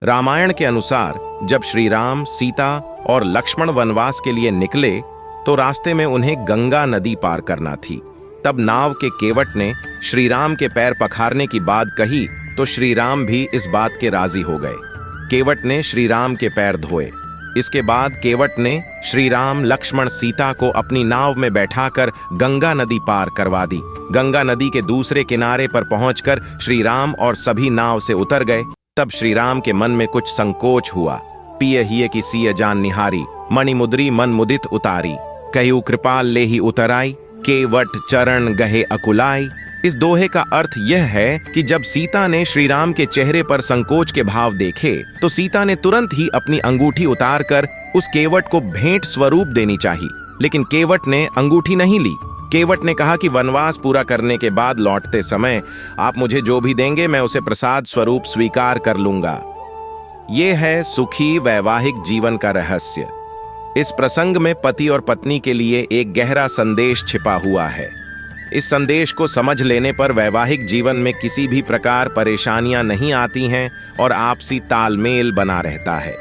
रामायण के अनुसार जब श्री राम, सीता और लक्ष्मण वनवास के लिए निकले तो रास्ते में उन्हें गंगा नदी पार करना थी। तब नाव के केवट ने श्री राम के पैर पखारने की बात कही तो श्री राम भी इस बात के राजी हो गए। केवट ने श्री राम के पैर धोए। इसके बाद केवट ने श्री राम, लक्ष्मण, सीता को अपनी नाव में बैठाकर गंगा नदी पार करवा दी। गंगा नदी के दूसरे किनारे पर पहुंचकर श्री राम और सभी नाव से उतर गए। तब श्री राम के मन में कुछ संकोच हुआ। पिय हिय की सिय जान निहारी, मणिमुद्री मन मुदित उतारी, कहू कृपाल ले ही उतराई, केवट चरण गहे अकुलाई। इस दोहे का अर्थ यह है कि जब सीता ने श्री राम के चेहरे पर संकोच के भाव देखे तो सीता ने तुरंत ही अपनी अंगूठी उतारकर उस केवट को भेंट स्वरूप देनी चाहिए, लेकिन केवट ने अंगूठी नहीं ली। केवट ने कहा कि वनवास पूरा करने के बाद लौटते समय आप मुझे जो भी देंगे मैं उसे प्रसाद स्वरूप स्वीकार कर लूंगा। ये है सुखी वैवाहिक जीवन का रहस्य। इस प्रसंग में पति और पत्नी के लिए एक गहरा संदेश छिपा हुआ है। इस संदेश को समझ लेने पर वैवाहिक जीवन में किसी भी प्रकार परेशानियां नहीं आती हैं और आपसी तालमेल बना रहता है।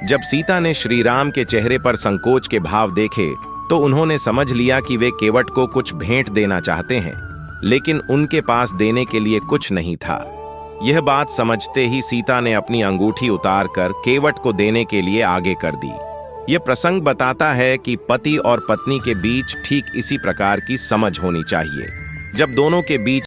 जब सीता ने श्री राम के चेहरे पर संकोच के भाव देखे तो उन्होंने समझ लिया कि वे केवट को कुछ भेंट देना चाहते हैं, लेकिन उनके पास देने के लिए कुछ नहीं था। यह बात समझते ही सीता ने अपनी अंगूठी उतारकर केवट को देने के लिए आगे कर दी। यह प्रसंग बताता है कि पति और पत्नी के बीच ठीक इसी प्रकार की समझ होनी चाहिए। जब दोनों के बीच